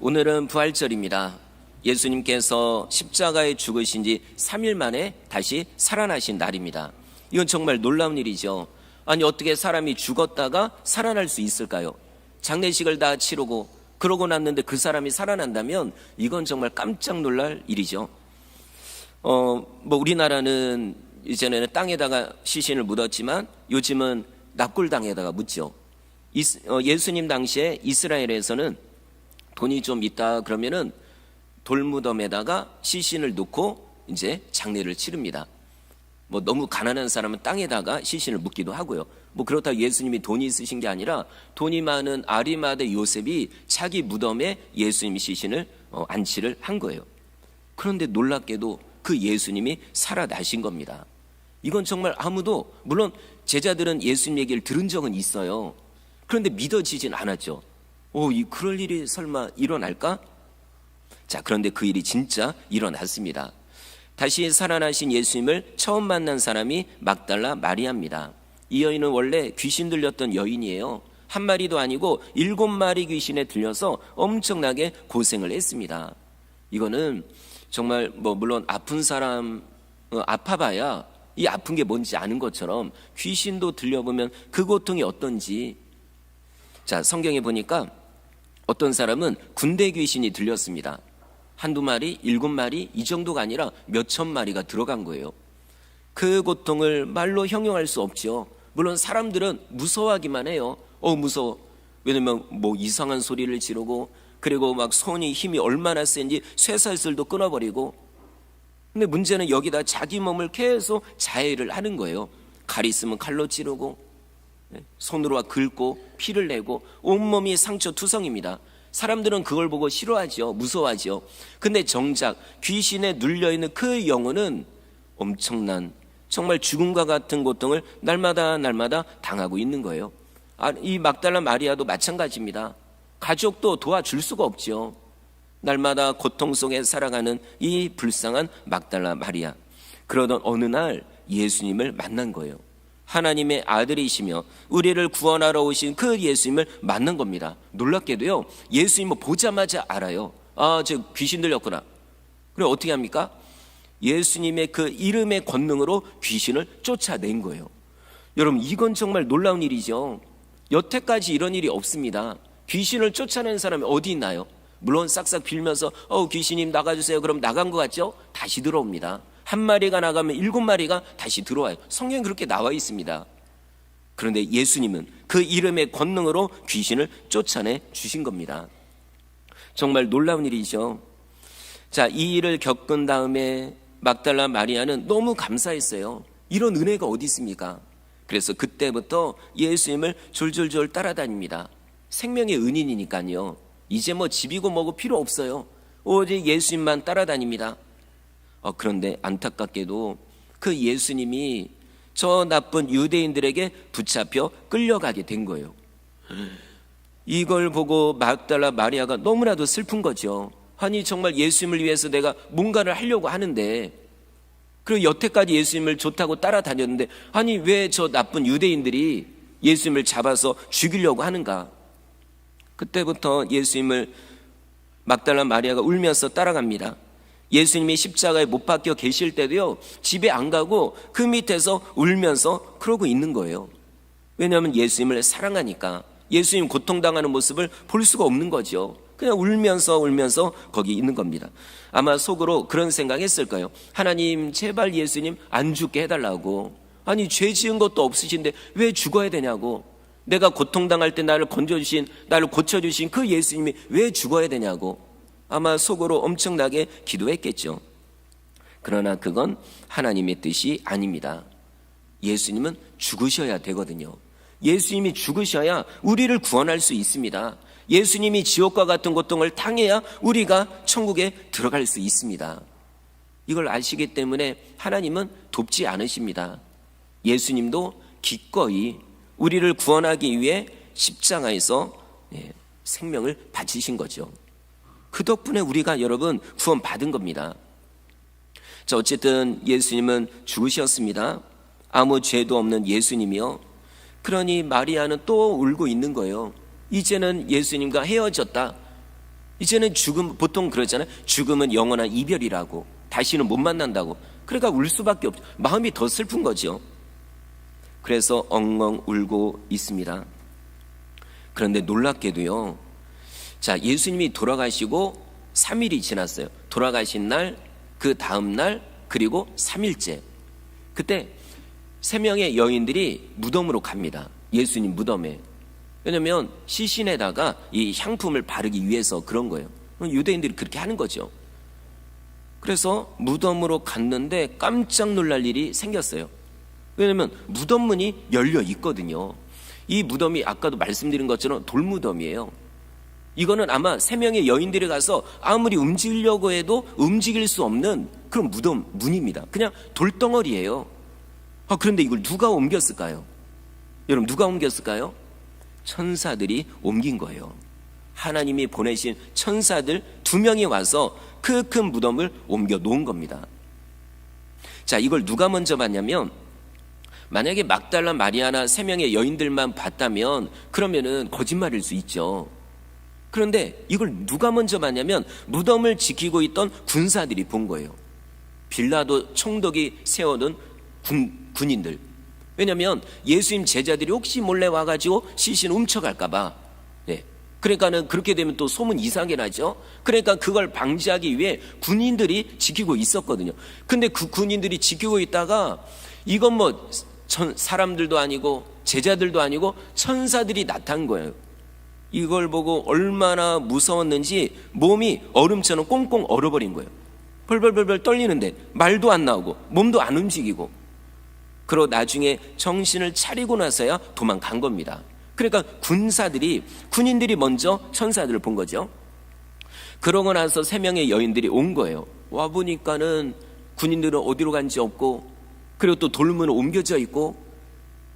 오늘은 부활절입니다. 예수님께서 십자가에 죽으신 지 3일 만에 다시 살아나신 날입니다. 이건 정말 놀라운 일이죠. 아니, 어떻게 사람이 죽었다가 살아날 수 있을까요? 장례식을 다 치르고 그러고 났는데 그 사람이 살아난다면 이건 정말 깜짝 놀랄 일이죠. 우리나라는 이전에는 땅에다가 시신을 묻었지만 요즘은 납골당에다가 묻죠. 예수님 당시에 이스라엘에서는 돈이 좀 있다 그러면은 돌무덤에다가 시신을 넣고 이제 장례를 치릅니다. 너무 가난한 사람은 땅에다가 시신을 묻기도 하고요. 그렇다고 예수님이 돈이 있으신 게 아니라 돈이 많은 아리마대 요셉이 자기 무덤에 예수님 시신을 안치를 한 거예요. 그런데 놀랍게도 그 예수님이 살아나신 겁니다. 이건 정말 아무도, 물론 제자들은 예수님 얘기를 들은 적은 있어요. 그런데 믿어지진 않았죠. 그럴 일이 설마 일어날까? 자, 그런데 그 일이 진짜 일어났습니다. 다시 살아나신 예수님을 처음 만난 사람이 막달라 마리아입니다. 이 여인은 원래 귀신 들렸던 여인이에요. 한 마리도 아니고 7마리 귀신에 들려서 엄청나게 고생을 했습니다. 이거는 정말 물론 아픈 사람 아파봐야 이 아픈 게 뭔지 아는 것처럼 귀신도 들려보면 그 고통이 어떤지. 자, 성경에 보니까 어떤 사람은 군대 귀신이 들렸습니다. 한두 마리, 7마리 이 정도가 아니라 몇천 마리가 들어간 거예요. 그 고통을 말로 형용할 수 없죠. 물론 사람들은 무서워하기만 해요. 무서워. 왜냐면 이상한 소리를 지르고, 그리고 손이 힘이 얼마나 센지 쇠살슬도 끊어버리고. 근데 문제는 여기다 자기 몸을 계속 자해를 하는 거예요. 칼 있으면 칼로 찌르고, 손으로 긁고 피를 내고 온몸이 상처 투성입니다. 사람들은 그걸 보고 싫어하죠. 무서워하죠. 근데 정작 귀신에 눌려있는 그 영혼은 엄청난, 정말 죽음과 같은 고통을 날마다 당하고 있는 거예요. 이 막달라 마리아도 마찬가지입니다. 가족도 도와줄 수가 없죠. 날마다 고통 속에 살아가는 이 불쌍한 막달라 마리아. 그러던 어느 날 예수님을 만난 거예요. 하나님의 아들이시며 우리를 구원하러 오신 그 예수님을 만난 겁니다. 놀랍게도요, 예수님을 보자마자 알아요. 저 귀신 들렸구나. 그럼 어떻게 합니까? 예수님의 그 이름의 권능으로 귀신을 쫓아낸 거예요. 여러분, 이건 정말 놀라운 일이죠. 여태까지 이런 일이 없습니다. 귀신을 쫓아낸 사람이 어디 있나요? 물론 싹싹 빌면서 귀신님 나가주세요. 그럼 나간 것 같죠? 다시 들어옵니다. 한 마리가 나가면 7마리가 다시 들어와요. 성경에 그렇게 나와 있습니다. 그런데 예수님은 그 이름의 권능으로 귀신을 쫓아내 주신 겁니다. 정말 놀라운 일이죠. 자, 이 일을 겪은 다음에 막달라 마리아는 너무 감사했어요. 이런 은혜가 어디 있습니까? 그래서 그때부터 예수님을 졸졸졸 따라다닙니다. 생명의 은인이니까요. 이제 집이고 뭐고 필요 없어요. 오직 예수님만 따라다닙니다. 그런데 안타깝게도 그 예수님이 저 나쁜 유대인들에게 붙잡혀 끌려가게 된 거예요. 이걸 보고 막달라 마리아가 너무나도 슬픈 거죠. 아니, 정말 예수님을 위해서 내가 뭔가를 하려고 하는데, 그리고 여태까지 예수님을 좋다고 따라다녔는데, 아니 왜 저 나쁜 유대인들이 예수님을 잡아서 죽이려고 하는가. 그때부터 예수님을 막달라 마리아가 울면서 따라갑니다. 예수님이 십자가에 못 박혀 계실 때도요, 집에 안 가고 그 밑에서 울면서 그러고 있는 거예요. 왜냐하면 예수님을 사랑하니까. 예수님 고통당하는 모습을 볼 수가 없는 거죠. 그냥 울면서 거기 있는 겁니다. 아마 속으로 그런 생각했을 거예요. 하나님, 제발 예수님 안 죽게 해달라고. 아니, 죄 지은 것도 없으신데 왜 죽어야 되냐고. 내가 고통당할 때 나를 건져주신, 나를 고쳐주신 그 예수님이 왜 죽어야 되냐고. 아마 속으로 엄청나게 기도했겠죠. 그러나 그건 하나님의 뜻이 아닙니다. 예수님은 죽으셔야 되거든요. 예수님이 죽으셔야 우리를 구원할 수 있습니다. 예수님이 지옥과 같은 고통을 당해야 우리가 천국에 들어갈 수 있습니다. 이걸 아시기 때문에 하나님은 돕지 않으십니다. 예수님도 기꺼이 우리를 구원하기 위해 십자가에서 생명을 바치신 거죠. 그 덕분에 우리가 여러분 구원받은 겁니다. 자, 어쨌든 예수님은 죽으셨습니다. 아무 죄도 없는 예수님이요. 그러니 마리아는 또 울고 있는 거예요. 이제는 예수님과 헤어졌다. 이제는 죽음, 보통 그러잖아요. 죽음은 영원한 이별이라고, 다시는 못 만난다고. 그러니까 울 수밖에 없죠. 마음이 더 슬픈 거죠. 그래서 엉엉 울고 있습니다. 그런데 놀랍게도요, 자, 예수님이 돌아가시고 3일이 지났어요. 돌아가신 날, 그 다음 날, 그리고 3일째. 그때 3명의 여인들이 무덤으로 갑니다. 예수님 무덤에. 왜냐하면 시신에다가 이 향품을 바르기 위해서 그런 거예요. 유대인들이 그렇게 하는 거죠. 그래서 무덤으로 갔는데 깜짝 놀랄 일이 생겼어요. 왜냐하면 무덤 문이 열려 있거든요. 이 무덤이 아까도 말씀드린 것처럼 돌무덤이에요. 이거는 아마 3명의 여인들이 가서 아무리 움직이려고 해도 움직일 수 없는 그런 무덤 문입니다. 그냥 돌덩어리예요. 그런데 이걸 누가 옮겼을까요? 여러분, 누가 옮겼을까요? 천사들이 옮긴 거예요. 하나님이 보내신 천사들 2명이 와서 그 큰 무덤을 옮겨 놓은 겁니다. 자, 이걸 누가 먼저 봤냐면, 만약에 막달라 마리아나 3명의 여인들만 봤다면 그러면은 거짓말일 수 있죠. 그런데 이걸 누가 먼저 봤냐면 무덤을 지키고 있던 군사들이 본 거예요. 빌라도 총독이 세워둔 군인들. 왜냐하면 예수님 제자들이 혹시 몰래 와가지고 시신 훔쳐갈까봐. 그러니까는 그렇게 되면 또 소문 이상하게 나죠. 그러니까 그걸 방지하기 위해 군인들이 지키고 있었거든요. 근데 그 군인들이 지키고 있다가 이건 뭐 사람들도 아니고 제자들도 아니고 천사들이 나타난 거예요. 이걸 보고 얼마나 무서웠는지 몸이 얼음처럼 꽁꽁 얼어버린 거예요. 벌벌벌벌 떨리는데 말도 안 나오고 몸도 안 움직이고. 그러고 나중에 정신을 차리고 나서야 도망간 겁니다. 그러니까 군인들이 먼저 천사들을 본 거죠. 그러고 나서 3명의 여인들이 온 거예요. 와보니까는 군인들은 어디로 간지 없고, 그리고 또 돌문은 옮겨져 있고,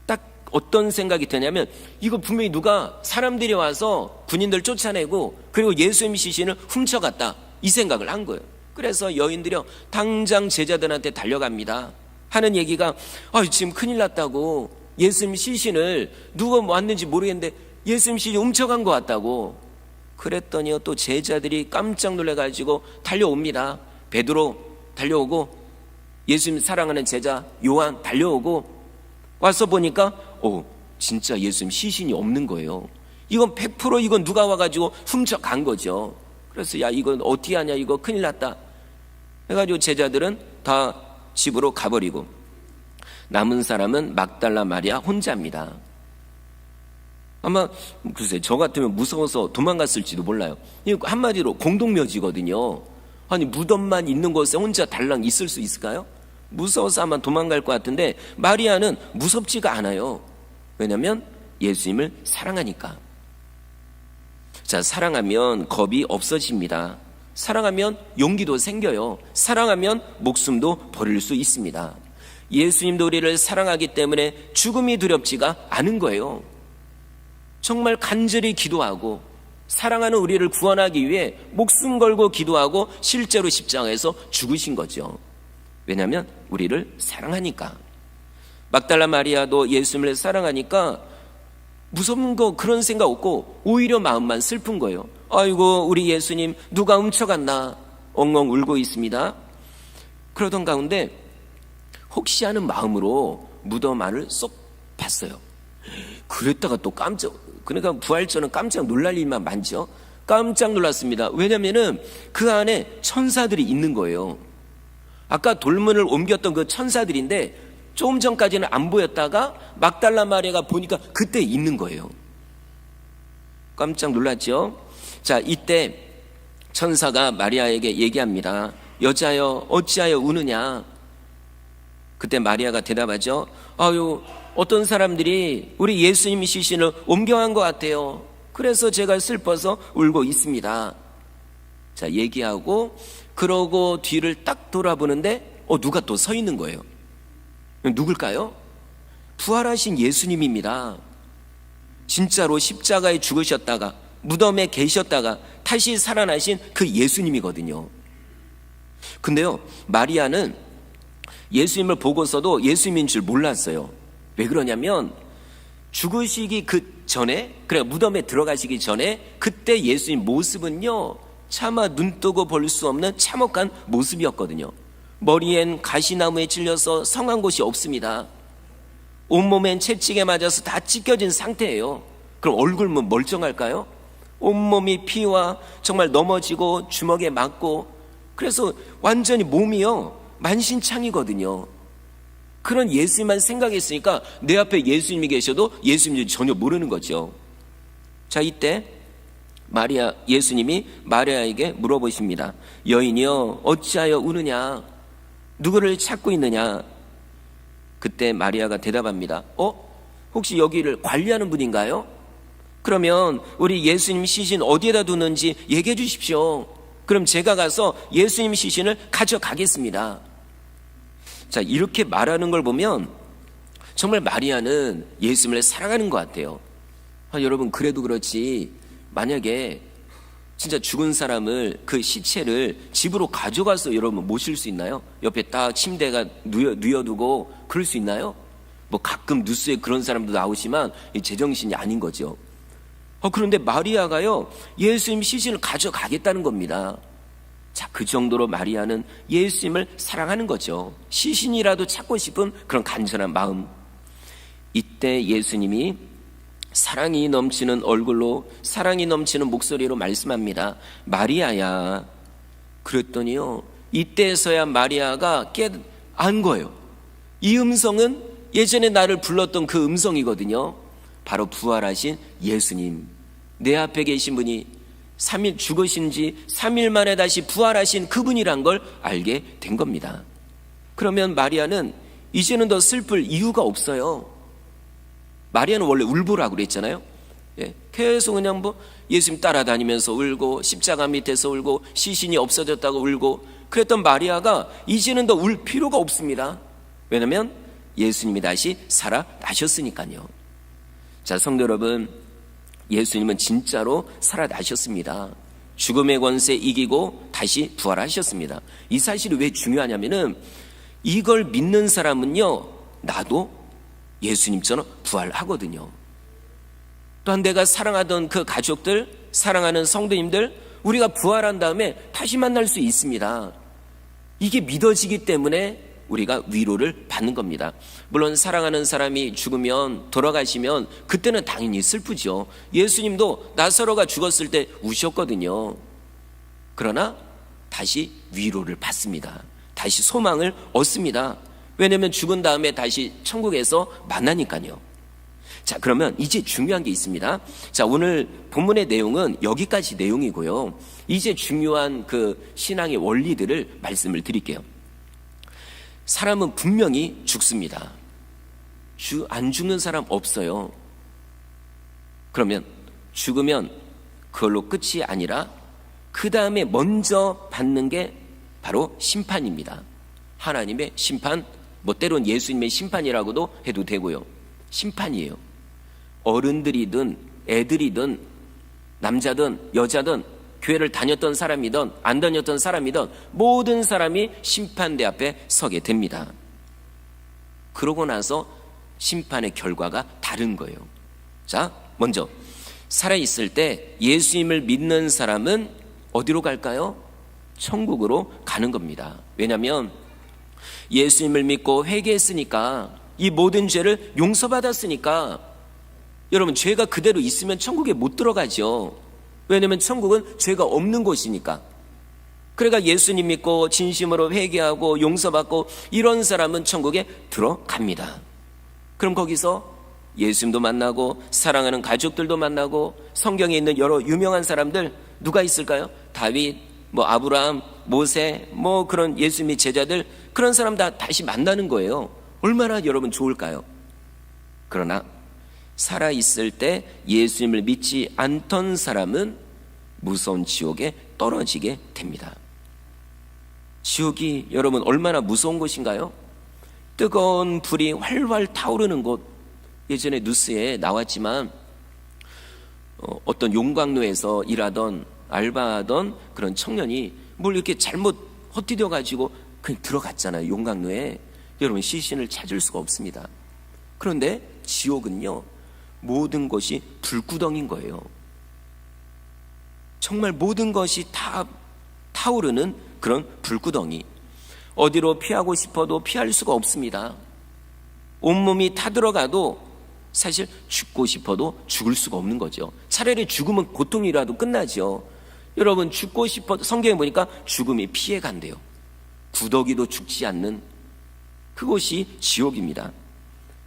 딱 어떤 생각이 드냐면 이거 분명히 누가 사람들이 와서 군인들 쫓아내고 그리고 예수님 시신을 훔쳐갔다, 이 생각을 한 거예요. 그래서 여인들이 당장 제자들한테 달려갑니다. 하는 얘기가 지금 큰일 났다고, 예수님 시신을 누가 왔는지 모르겠는데 예수님 시신 훔쳐간 것 같다고. 그랬더니 또 제자들이 깜짝 놀라가지고 달려옵니다. 베드로 달려오고 예수님 사랑하는 제자 요한 달려오고, 와서 보니까 진짜 예수님 시신이 없는 거예요. 이건 100% 이건 누가 와가지고 훔쳐간 거죠. 그래서 야, 이건 어떻게 하냐, 이거 큰일 났다 해가지고 제자들은 다 집으로 가버리고 남은 사람은 막달라 마리아 혼자입니다. 아마 글쎄 저 같으면 무서워서 도망갔을지도 몰라요. 한마디로 공동묘지거든요. 아니 무덤만 있는 곳에 혼자 달랑 있을 수 있을까요? 무서워서 아마 도망갈 것 같은데 마리아는 무섭지가 않아요. 왜냐하면 예수님을 사랑하니까. 자, 사랑하면 겁이 없어집니다. 사랑하면 용기도 생겨요. 사랑하면 목숨도 버릴 수 있습니다. 예수님도 우리를 사랑하기 때문에 죽음이 두렵지가 않은 거예요. 정말 간절히 기도하고 사랑하는 우리를 구원하기 위해 목숨 걸고 기도하고 실제로 십자가에서 죽으신 거죠. 왜냐하면 우리를 사랑하니까. 막달라 마리아도 예수님을 사랑하니까 무서운 거 그런 생각 없고 오히려 마음만 슬픈 거예요. 아이고 우리 예수님 누가 훔쳐갔나 엉엉 울고 있습니다. 그러던 가운데 혹시 하는 마음으로 무덤 안을 쏙 봤어요. 그랬다가 또 그러니까 부활절은 깜짝 놀랄 일만 많죠. 깜짝 놀랐습니다. 왜냐면은 그 안에 천사들이 있는 거예요. 아까 돌문을 옮겼던 그 천사들인데 조금 전까지는 안 보였다가 막달라 마리아가 보니까 그때 있는 거예요. 깜짝 놀랐죠. 자, 이때 천사가 마리아에게 얘기합니다. 여자여 어찌하여 우느냐. 그때 마리아가 대답하죠. 어떤 사람들이 우리 예수님 시신을 옮겨간 것 같아요. 그래서 제가 슬퍼서 울고 있습니다. 자, 얘기하고 그러고 뒤를 딱 돌아보는데 누가 또 서 있는 거예요. 누굴까요? 부활하신 예수님입니다. 진짜로 십자가에 죽으셨다가 무덤에 계셨다가 다시 살아나신 그 예수님이거든요. 근데요, 마리아는 예수님을 보고서도 예수님인 줄 몰랐어요. 왜 그러냐면 죽으시기 그 전에, 무덤에 들어가시기 전에 그때 예수님 모습은요 차마 눈뜨고 볼 수 없는 참혹한 모습이었거든요. 머리엔 가시나무에 찔려서 성한 곳이 없습니다. 온몸엔 채찍에 맞아서 다 찢겨진 상태예요. 그럼 얼굴은 멀쩡할까요? 온몸이 피와 정말 넘어지고 주먹에 맞고, 그래서 완전히 몸이요 만신창이거든요. 그런 예수님만 생각했으니까 내 앞에 예수님이 계셔도 예수님이 전혀 모르는 거죠. 자, 이때 예수님이 마리아에게 물어보십니다. 여인이여, 어찌하여 우느냐? 누구를 찾고 있느냐? 그때 마리아가 대답합니다. 혹시 여기를 관리하는 분인가요? 그러면 우리 예수님 시신 어디에다 두는지 얘기해 주십시오. 그럼 제가 가서 예수님 시신을 가져가겠습니다. 자, 이렇게 말하는 걸 보면 정말 마리아는 예수님을 사랑하는 것 같아요. 여러분, 그래도 그렇지 만약에 진짜 죽은 사람을, 그 시체를 집으로 가져가서 여러분 모실 수 있나요? 옆에 딱 침대가 누워두고 그럴 수 있나요? 뭐 가끔 뉴스에 그런 사람도 나오지만 제정신이 아닌 거죠. 그런데 마리아가요 예수님 시신을 가져가겠다는 겁니다. 자, 그 정도로 마리아는 예수님을 사랑하는 거죠. 시신이라도 찾고 싶은 그런 간절한 마음. 이때 예수님이 사랑이 넘치는 얼굴로, 사랑이 넘치는 목소리로 말씀합니다. 마리아야. 그랬더니요 이때서야 마리아가 안 거예요. 이 음성은 예전에 나를 불렀던 그 음성이거든요. 바로 부활하신 예수님, 내 앞에 계신 분이 3일 죽으신 지 3일 만에 다시 부활하신 그분이란 걸 알게 된 겁니다. 그러면 마리아는 이제는 더 슬플 이유가 없어요. 마리아는 원래 울보라고 그랬잖아요. 계속 그냥 예수님 따라다니면서 울고, 십자가 밑에서 울고, 시신이 없어졌다고 울고, 그랬던 마리아가 이제는 더 울 필요가 없습니다. 왜냐하면 예수님이 다시 살아나셨으니까요. 자, 성도 여러분, 예수님은 진짜로 살아나셨습니다. 죽음의 권세 이기고 다시 부활하셨습니다. 이 사실이 왜 중요하냐면은 이걸 믿는 사람은요 나도 예수님처럼 부활하거든요. 또한 내가 사랑하던 그 가족들, 사랑하는 성도님들, 우리가 부활한 다음에 다시 만날 수 있습니다. 이게 믿어지기 때문에 우리가 위로를 받는 겁니다. 물론 사랑하는 사람이 죽으면, 돌아가시면 그때는 당연히 슬프죠. 예수님도 나사로가 죽었을 때 우셨거든요. 그러나 다시 위로를 받습니다. 다시 소망을 얻습니다. 왜냐하면 죽은 다음에 다시 천국에서 만나니까요. 자, 그러면 이제 중요한 게 있습니다. 자, 오늘 본문의 내용은 여기까지 내용이고요. 이제 중요한 그 신앙의 원리들을 말씀을 드릴게요. 사람은 분명히 죽습니다. 안 죽는 사람 없어요. 그러면 죽으면 그걸로 끝이 아니라 그 다음에 먼저 받는 게 바로 심판입니다. 하나님의 심판, 때론 예수님의 심판이라고도 해도 되고요. 심판이에요. 어른들이든 애들이든 남자든 여자든 교회를 다녔던 사람이든 안 다녔던 사람이든 모든 사람이 심판대 앞에 서게 됩니다. 그러고 나서 심판의 결과가 다른 거예요. 자, 먼저 살아있을 때 예수님을 믿는 사람은 어디로 갈까요? 천국으로 가는 겁니다. 왜냐하면 예수님을 믿고 회개했으니까, 이 모든 죄를 용서받았으니까 여러분 죄가 그대로 있으면 천국에 못 들어가죠. 왜냐하면 천국은 죄가 없는 곳이니까. 그러니까 예수님 믿고 진심으로 회개하고 용서받고 이런 사람은 천국에 들어갑니다. 그럼 거기서 예수님도 만나고 사랑하는 가족들도 만나고 성경에 있는 여러 유명한 사람들 누가 있을까요? 다윗, 아브라함, 모세, 그런 예수님의 제자들, 그런 사람 다 다시 만나는 거예요. 얼마나 여러분 좋을까요? 그러나 살아있을 때 예수님을 믿지 않던 사람은 무서운 지옥에 떨어지게 됩니다. 지옥이 여러분 얼마나 무서운 곳인가요? 뜨거운 불이 활활 타오르는 곳. 예전에 뉴스에 나왔지만 어떤 용광로에서 일하던 알바하던 그런 청년이 뭘 이렇게 잘못 헛디뎌 가지고 그냥 들어갔잖아요. 용광로에. 여러분 시신을 찾을 수가 없습니다. 그런데 지옥은요 모든 것이 불구덩인 거예요. 정말 모든 것이 다 타오르는 그런 불구덩이. 어디로 피하고 싶어도 피할 수가 없습니다. 온몸이 타들어가도 사실 죽고 싶어도 죽을 수가 없는 거죠. 차라리 죽으면 고통이라도 끝나죠. 여러분, 죽고 싶어도 성경에 보니까 죽음이 피해간대요. 구더기도 죽지 않는 그곳이 지옥입니다.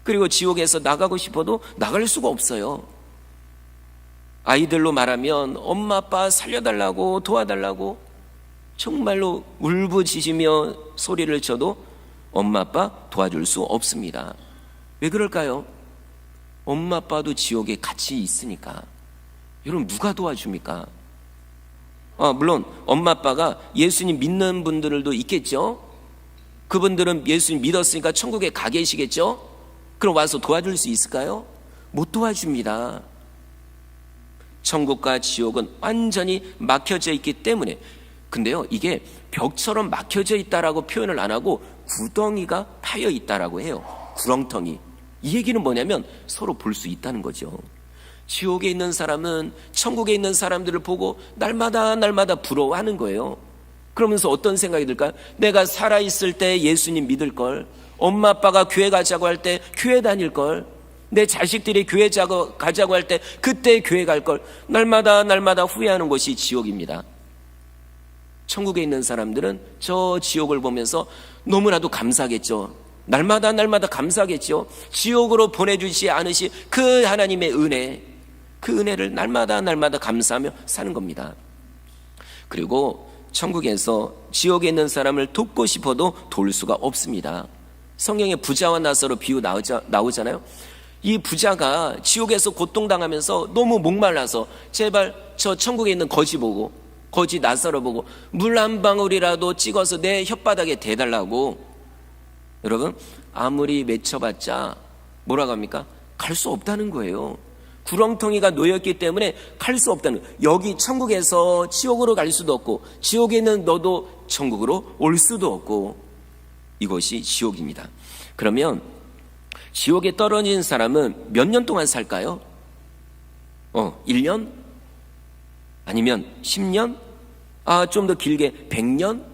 그리고 지옥에서 나가고 싶어도 나갈 수가 없어요. 아이들로 말하면 엄마 아빠 살려달라고 도와달라고 정말로 울부짖으며 소리를 쳐도 엄마 아빠 도와줄 수 없습니다. 왜 그럴까요? 엄마 아빠도 지옥에 같이 있으니까. 여러분, 누가 도와줍니까? 물론 엄마 아빠가 예수님 믿는 분들도 있겠죠. 그분들은 예수님 믿었으니까 천국에 가 계시겠죠. 그럼 와서 도와줄 수 있을까요? 못 도와줍니다. 천국과 지옥은 완전히 막혀져 있기 때문에. 근데요, 이게 벽처럼 막혀져 있다라고 표현을 안 하고 구덩이가 파여 있다라고 해요. 구렁텅이. 이 얘기는 뭐냐면 서로 볼 수 있다는 거죠. 지옥에 있는 사람은 천국에 있는 사람들을 보고 날마다 부러워하는 거예요. 그러면서 어떤 생각이 들까요? 내가 살아있을 때 예수님 믿을 걸, 엄마 아빠가 교회 가자고 할 때 교회 다닐 걸, 내 자식들이 교회 가자고 할 때 그때 교회 갈 걸, 날마다 후회하는 곳이 지옥입니다. 천국에 있는 사람들은 저 지옥을 보면서 너무나도 감사하겠죠. 날마다 감사하겠죠. 지옥으로 보내주지 않으시 그 하나님의 은혜, 그 은혜를 날마다 감사하며 사는 겁니다. 그리고 천국에서 지옥에 있는 사람을 돕고 싶어도 도울 수가 없습니다. 성경에 부자와 나사로 비유 나오잖아요. 이 부자가 지옥에서 고통당하면서 너무 목말라서 제발 저 천국에 있는 거지 나사로 보고 물 한 방울이라도 찍어서 내 혓바닥에 대달라고. 여러분, 아무리 맺혀봤자 뭐라고 합니까? 갈 수 없다는 거예요. 구렁텅이가 놓였기 때문에 갈 수 없다는 거예요. 여기 천국에서 지옥으로 갈 수도 없고 지옥에 있는 너도 천국으로 올 수도 없고, 이것이 지옥입니다. 그러면 지옥에 떨어진 사람은 몇 년 동안 살까요? 1년? 아니면 10년? 좀 더 길게 100년?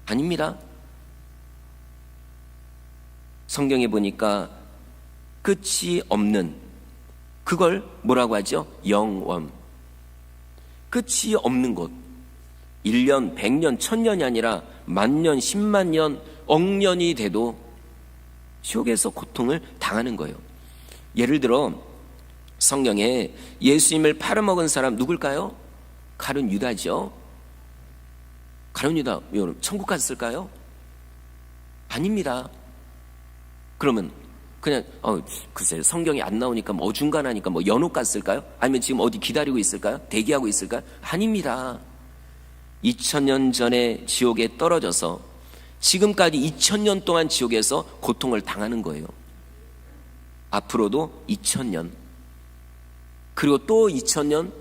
아닙니다. 성경에 보니까 끝이 없는, 그걸 뭐라고 하죠? 영원. 끝이 없는 곳. 1년, 100년, 1000년이 아니라 만년, 10만 년, 억년이 돼도 지옥에서 고통을 당하는 거예요. 예를 들어 성경에 예수님을 팔아먹은 사람 누굴까요? 가룟 유다죠. 가룟 유다, 여러분, 천국 갔을까요? 아닙니다. 그러면 그냥 글쎄요, 성경이 안 나오니까 뭐 어중간하니까 뭐 연옥 갔을까요? 아니면 지금 어디 기다리고 있을까요? 대기하고 있을까요? 아닙니다. 2000년 전에 지옥에 떨어져서 지금까지 2000년 동안 지옥에서 고통을 당하는 거예요. 앞으로도 2000년, 그리고 또 2000년,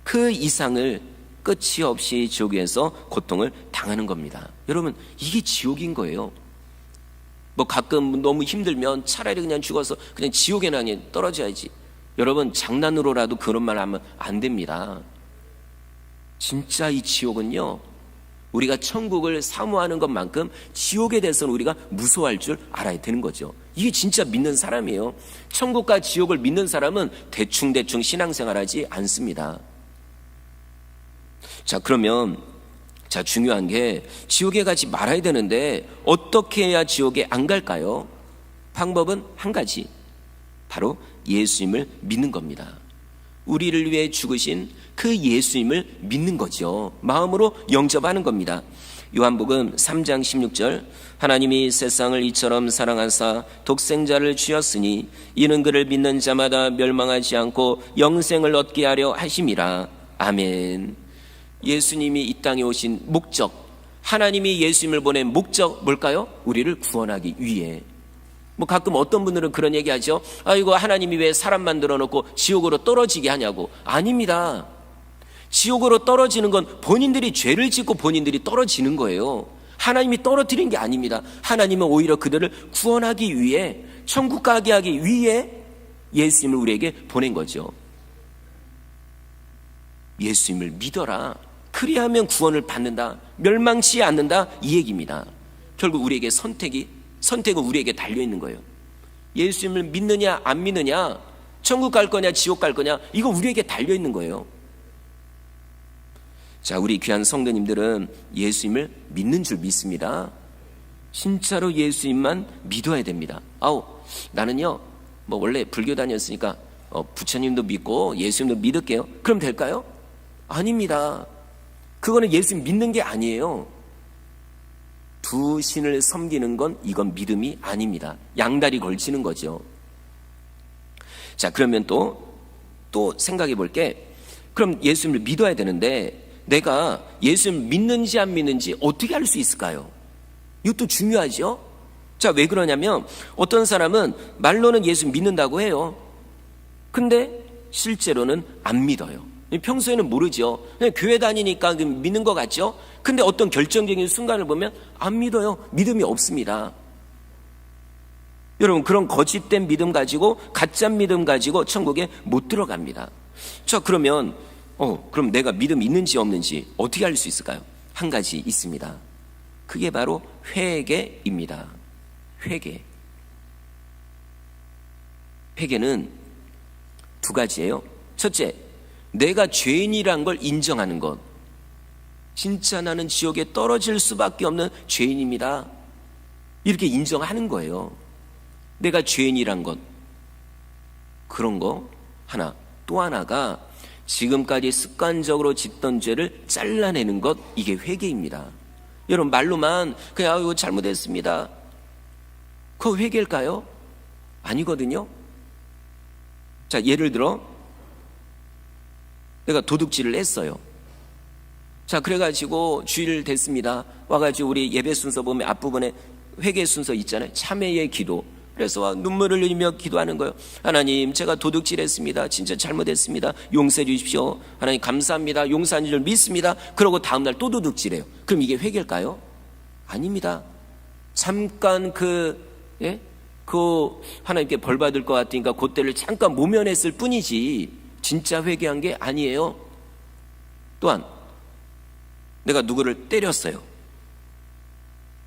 그 이상을 끝이 없이 지옥에서 고통을 당하는 겁니다. 여러분, 이게 지옥인 거예요. 뭐 가끔 너무 힘들면 차라리 그냥 죽어서 그냥 지옥에나 떨어져야지. 여러분, 장난으로라도 그런 말 하면 안 됩니다. 진짜 이 지옥은요, 우리가 천국을 사모하는 것만큼 지옥에 대해서는 우리가 무서워할 줄 알아야 되는 거죠. 이게 진짜 믿는 사람이에요. 천국과 지옥을 믿는 사람은 대충 신앙생활하지 않습니다. 자, 그러면 중요한 게 지옥에 가지 말아야 되는데 어떻게 해야 지옥에 안 갈까요? 방법은 한 가지, 바로 예수님을 믿는 겁니다. 우리를 위해 죽으신 그 예수님을 믿는 거죠. 마음으로 영접하는 겁니다. 요한복음 3장 16절, 하나님이 세상을 이처럼 사랑하사 독생자를 주었으니 이는 그를 믿는 자마다 멸망하지 않고 영생을 얻게 하려 하심이라. 아멘. 예수님이 이 땅에 오신 목적, 하나님이 예수님을 보낸 목적 뭘까요? 우리를 구원하기 위해. 뭐 가끔 어떤 분들은 그런 얘기하죠. 이거 하나님이 왜 사람 만들어 놓고 지옥으로 떨어지게 하냐고. 아닙니다. 지옥으로 떨어지는 건 본인들이 죄를 짓고 본인들이 떨어지는 거예요. 하나님이 떨어뜨린 게 아닙니다. 하나님은 오히려 그들을 구원하기 위해, 천국 가게 하기 위해 예수님을 우리에게 보낸 거죠. 예수님을 믿어라. 그리하면 구원을 받는다. 멸망치 않는다. 이 얘기입니다. 결국 우리에게 선택은 우리에게 달려있는 거예요. 예수님을 믿느냐 안 믿느냐, 천국 갈 거냐 지옥 갈 거냐, 이거 우리에게 달려있는 거예요. 자, 우리 귀한 성도님들은 예수님을 믿는 줄 믿습니다. 진짜로 예수님만 믿어야 됩니다. 나는요 원래 불교 다녔으니까 부처님도 믿고 예수님도 믿을게요. 그럼 될까요? 아닙니다. 그거는 예수님 믿는 게 아니에요. 두 신을 섬기는 건 이건 믿음이 아닙니다. 양다리 걸치는 거죠. 자, 그러면 또 생각해 볼게. 그럼 예수님을 믿어야 되는데 내가 예수님을 믿는지 안 믿는지 어떻게 알 수 있을까요? 이것도 중요하죠. 자, 왜 그러냐면 어떤 사람은 말로는 예수 믿는다고 해요. 근데 실제로는 안 믿어요. 평소에는 모르죠. 그냥 교회 다니니까 믿는 것 같죠. 근데 어떤 결정적인 순간을 보면 안 믿어요. 믿음이 없습니다. 여러분, 그런 거짓된 믿음 가지고, 가짜 믿음 가지고 천국에 못 들어갑니다. 자, 그러면 그럼 내가 믿음 있는지 없는지 어떻게 알 수 있을까요? 한 가지 있습니다. 그게 바로 회개입니다. 회개는 두 가지예요. 첫째, 내가 죄인이란 걸 인정하는 것. 진짜 나는 지옥에 떨어질 수밖에 없는 죄인입니다. 이렇게 인정하는 거예요. 내가 죄인이란 것. 그런 거 하나. 또 하나가 지금까지 습관적으로 짓던 죄를 잘라내는 것. 이게 회개입니다. 여러분, 말로만 그냥 이거 잘못했습니다. 그거 회개일까요? 아니거든요. 자, 예를 들어 내가 도둑질을 했어요. 자, 그래가지고 주일 됐습니다. 와가지고 우리 예배 순서 보면 앞부분에 회개 순서 있잖아요. 참회의 기도. 그래서 눈물을 흘리며 기도하는 거예요. 하나님, 제가 도둑질했습니다. 진짜 잘못했습니다. 용서해 주십시오. 하나님 감사합니다. 용서하는 줄 믿습니다. 그러고 다음날 또 도둑질해요. 그럼 이게 회개일까요? 아닙니다. 잠깐 하나님께 벌 받을 것 같으니까 그때를 잠깐 모면했을 뿐이지 진짜 회개한 게 아니에요. 또한 내가 누구를 때렸어요.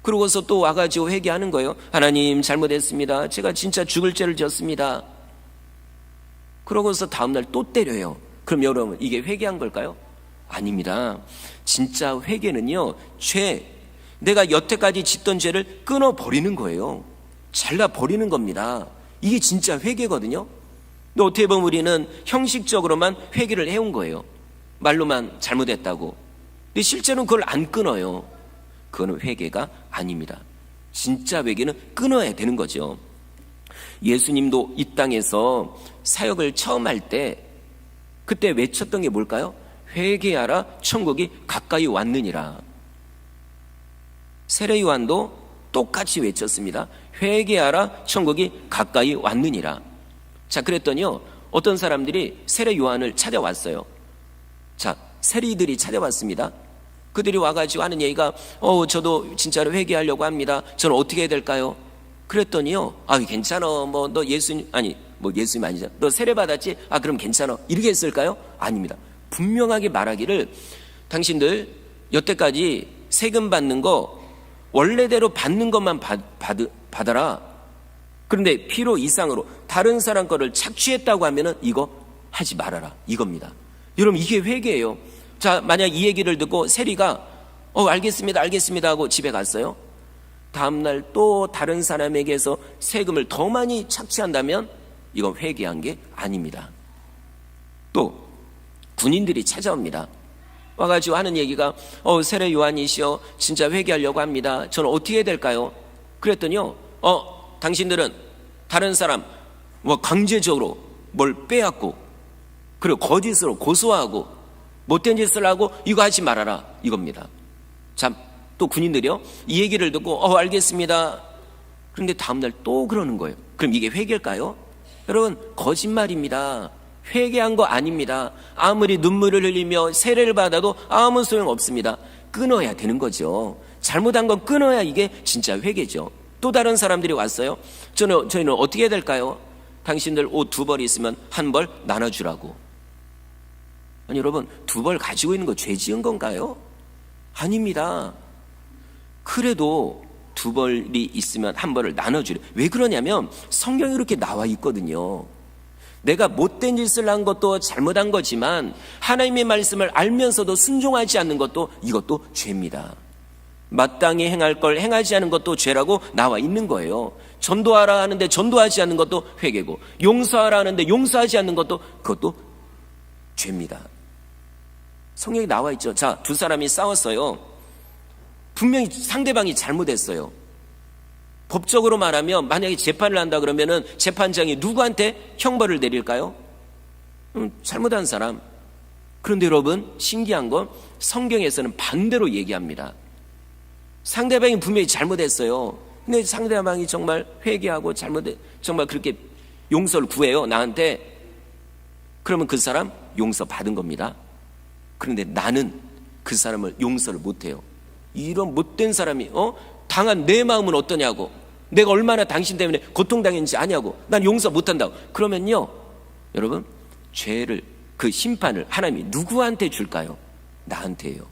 그러고서 또 와가지고 회개하는 거예요. 하나님 잘못했습니다. 제가 진짜 죽을 죄를 졌습니다. 그러고서 다음날 또 때려요. 그럼 여러분, 이게 회개한 걸까요? 아닙니다. 진짜 회개는요, 내가 여태까지 짓던 죄를 끊어버리는 거예요. 잘라버리는 겁니다. 이게 진짜 회개거든요. 근데 어떻게 보면 우리는 형식적으로만 회개를 해온 거예요. 말로만 잘못했다고. 근데 실제로는 그걸 안 끊어요. 그거는 회개가 아닙니다. 진짜 회개는 끊어야 되는 거죠. 예수님도 이 땅에서 사역을 처음 할 때 그때 외쳤던 게 뭘까요? 회개하라, 천국이 가까이 왔느니라. 세례 요한도 똑같이 외쳤습니다. 회개하라, 천국이 가까이 왔느니라. 자, 그랬더니요, 어떤 사람들이 세례 요한을 찾아왔어요. 자, 세리들이 찾아왔습니다. 그들이 와가지고 하는 얘기가 저도 진짜로 회개하려고 합니다. 저는 어떻게 해야 될까요? 그랬더니요, 괜찮아. 너 예수님 아니잖아. 너 세례 받았지? 그럼 괜찮아. 이렇게 했을까요? 아닙니다. 분명하게 말하기를, 당신들 여태까지 세금 받는 거 원래대로 받는 것만 받아라. 그런데 필요 이상으로 다른 사람 거를 착취했다고 하면은 이거 하지 말아라. 이겁니다. 여러분, 이게 회개예요. 자, 만약 이 얘기를 듣고 세리가 알겠습니다 하고 집에 갔어요. 다음날 또 다른 사람에게서 세금을 더 많이 착취한다면 이건 회개한 게 아닙니다. 또 군인들이 찾아옵니다. 와가지고 하는 얘기가 세례 요한이시여, 진짜 회개하려고 합니다. 저는 어떻게 해야 될까요? 그랬더니요, 당신들은 다른 사람 강제적으로 뭘 빼앗고, 그리고 거짓으로 고소하고 못된 짓을 하고 이거 하지 말아라, 이겁니다. 참, 또 군인들이요, 이 얘기를 듣고 알겠습니다. 그런데 다음날 또 그러는 거예요. 그럼 이게 회개일까요? 여러분, 거짓말입니다. 회개한 거 아닙니다. 아무리 눈물을 흘리며 세례를 받아도 아무 소용 없습니다. 끊어야 되는 거죠. 잘못한 건 끊어야 이게 진짜 회개죠. 또 다른 사람들이 왔어요. 저희는 어떻게 해야 될까요? 당신들 옷 2벌 있으면 1벌 나눠주라고. 아니 여러분, 두 벌 가지고 있는 거 죄 지은 건가요? 아닙니다. 그래도 두 벌이 있으면 한 벌을 나눠주래. 왜 그러냐면 성경에 이렇게 나와 있거든요. 내가 못된 짓을 한 것도 잘못한 거지만 하나님의 말씀을 알면서도 순종하지 않는 것도 이것도 죄입니다. 마땅히 행할 걸 행하지 않은 것도 죄라고 나와 있는 거예요. 전도하라 하는데 전도하지 않는 것도 회개고, 용서하라 하는데 용서하지 않는 것도 그것도 죄입니다. 성경에 나와 있죠. 자, 두 사람이 싸웠어요. 분명히 상대방이 잘못했어요. 법적으로 말하면 만약에 재판을 한다 그러면은 재판장이 누구한테 형벌을 내릴까요? 잘못한 사람. 그런데 여러분, 신기한 건 성경에서는 반대로 얘기합니다. 상대방이 분명히 잘못했어요. 근데 상대방이 정말 회개하고 정말 그렇게 용서를 구해요, 나한테. 그러면 그 사람 용서 받은 겁니다. 그런데 나는 그 사람을 용서를 못해요. 이런 못된 사람이 당한 내 마음은 어떠냐고, 내가 얼마나 당신 때문에 고통당했는지 아냐고, 난 용서 못한다고. 그러면요 여러분, 죄를, 그 심판을 하나님이 누구한테 줄까요? 나한테요.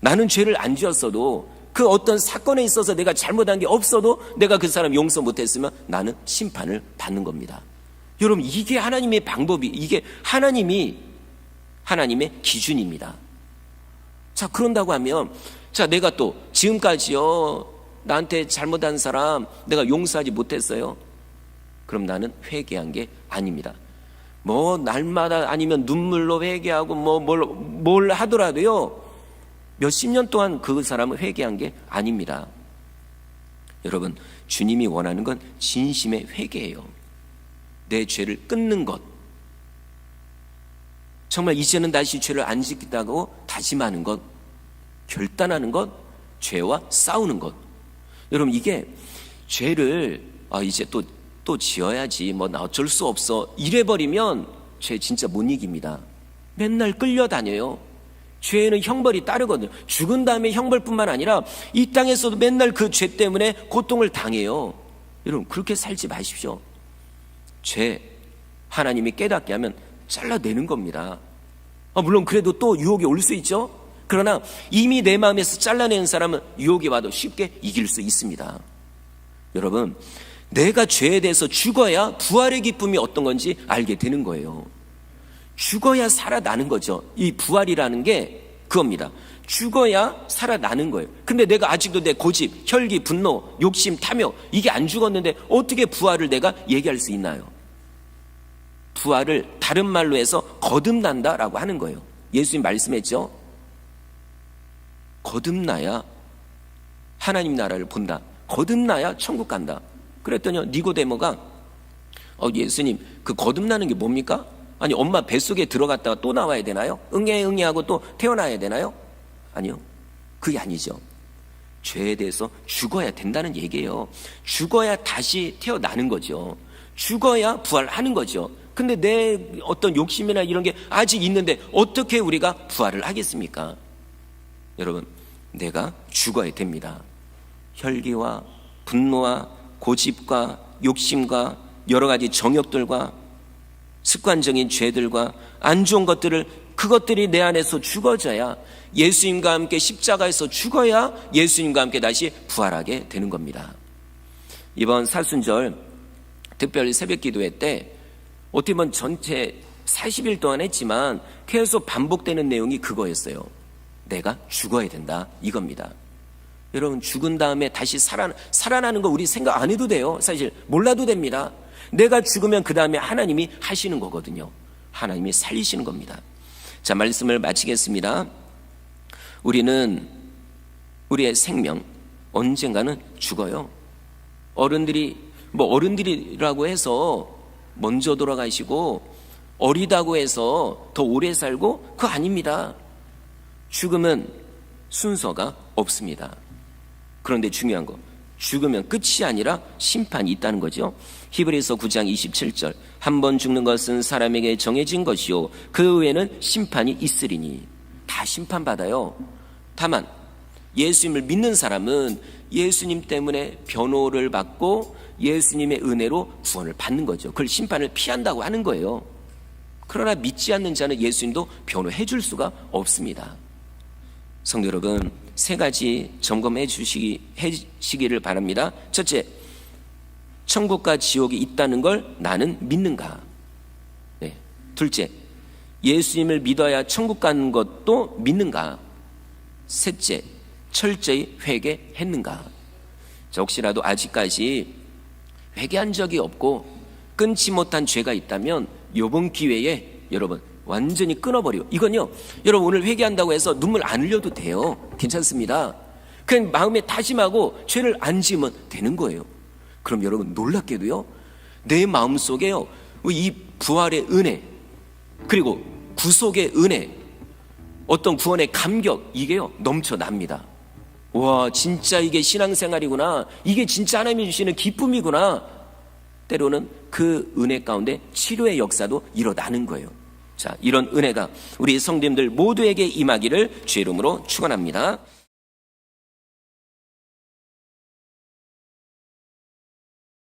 나는 죄를 안 지었어도, 그 어떤 사건에 있어서 내가 잘못한 게 없어도 내가 그 사람 용서 못했으면 나는 심판을 받는 겁니다. 여러분, 이게 하나님의 방법이, 이게 하나님의 기준입니다. 자, 그런다고 하면, 자, 내가 또 지금까지요 나한테 잘못한 사람 내가 용서하지 못했어요. 그럼 나는 회개한 게 아닙니다. 뭐 날마다 아니면 눈물로 회개하고 뭘 하더라도요 몇십 년 동안 그 사람을 회개한 게 아닙니다. 여러분, 주님이 원하는 건 진심의 회개예요. 내 죄를 끊는 것, 정말 이제는 다시 죄를 안 짓겠다고 다짐하는 것, 결단하는 것, 죄와 싸우는 것. 여러분, 이게 죄를 이제 또 지어야지, 나 어쩔 수 없어, 이래버리면 죄 진짜 못 이깁니다. 맨날 끌려다녀요. 죄에는 형벌이 따르거든요. 죽은 다음에 형벌뿐만 아니라 이 땅에서도 맨날 그 죄 때문에 고통을 당해요. 여러분, 그렇게 살지 마십시오. 죄 하나님이 깨닫게 하면 잘라내는 겁니다. 물론 그래도 또 유혹이 올 수 있죠. 그러나 이미 내 마음에서 잘라내는 사람은 유혹이 와도 쉽게 이길 수 있습니다. 여러분, 내가 죄에 대해서 죽어야 부활의 기쁨이 어떤 건지 알게 되는 거예요. 죽어야 살아나는 거죠. 이 부활이라는 게 그겁니다. 죽어야 살아나는 거예요. 근데 내가 아직도 내 고집, 혈기, 분노, 욕심, 탐욕, 이게 안 죽었는데 어떻게 부활을 내가 얘기할 수 있나요? 부활을 다른 말로 해서 거듭난다라고 하는 거예요. 예수님 말씀했죠. 거듭나야 하나님 나라를 본다. 거듭나야 천국 간다. 그랬더니 니고데모가 예수님, 그 거듭나는 게 뭡니까? 아니, 엄마 뱃속에 들어갔다가 또 나와야 되나요? 응애 하고 또 태어나야 되나요? 아니요, 그게 아니죠. 죄에 대해서 죽어야 된다는 얘기예요. 죽어야 다시 태어나는 거죠. 죽어야 부활하는 거죠. 근데 내 어떤 욕심이나 이런 게 아직 있는데 어떻게 우리가 부활을 하겠습니까? 여러분, 내가 죽어야 됩니다. 혈기와 분노와 고집과 욕심과 여러 가지 정욕들과 습관적인 죄들과 안 좋은 것들을, 그것들이 내 안에서 죽어져야, 예수님과 함께 십자가에서 죽어야 예수님과 함께 다시 부활하게 되는 겁니다. 이번 사순절 특별히 새벽 기도회 때 어떻게 보면 전체 40일 동안 했지만 계속 반복되는 내용이 그거였어요. 내가 죽어야 된다, 이겁니다. 여러분, 죽은 다음에 다시 살아나는 거 우리 생각 안 해도 돼요. 사실 몰라도 됩니다. 내가 죽으면 그 다음에 하나님이 하시는 거거든요. 하나님이 살리시는 겁니다. 자, 말씀을 마치겠습니다. 우리는 우리의 생명 언젠가는 죽어요. 어른들이라고 해서 먼저 돌아가시고 어리다고 해서 더 오래 살고, 그거 아닙니다. 죽음은 순서가 없습니다. 그런데 중요한 거, 죽으면 끝이 아니라 심판이 있다는 거죠. 히브리서 9장 27절, 한 번 죽는 것은 사람에게 정해진 것이요 그 후에는 심판이 있으리니. 다 심판받아요. 다만 예수님을 믿는 사람은 예수님 때문에 변호를 받고 예수님의 은혜로 구원을 받는 거죠. 그걸 심판을 피한다고 하는 거예요. 그러나 믿지 않는 자는 예수님도 변호해 줄 수가 없습니다. 성도 여러분, 세 가지 점검해 주시기를 바랍니다. 첫째, 천국과 지옥이 있다는 걸 나는 믿는가? 네. 둘째, 예수님을 믿어야 천국 가는 것도 믿는가? 셋째, 철저히 회개했는가? 자, 혹시라도 아직까지 회개한 적이 없고 끊지 못한 죄가 있다면 이번 기회에 여러분 완전히 끊어버려. 이건요, 여러분 오늘 회개한다고 해서 눈물 안 흘려도 돼요. 괜찮습니다. 그냥 마음에 다짐하고 죄를 안 지으면 되는 거예요. 그럼 여러분 놀랍게도요, 내 마음속에요, 이 부활의 은혜, 그리고 구속의 은혜, 어떤 구원의 감격, 이게요 넘쳐납니다. 와, 진짜 이게 신앙생활이구나, 이게 진짜 하나님이 주시는 기쁨이구나. 때로는 그 은혜 가운데 치료의 역사도 일어나는 거예요. 자, 이런 은혜가 우리 성도님들 모두에게 임하기를 주의 이름으로 축원합니다.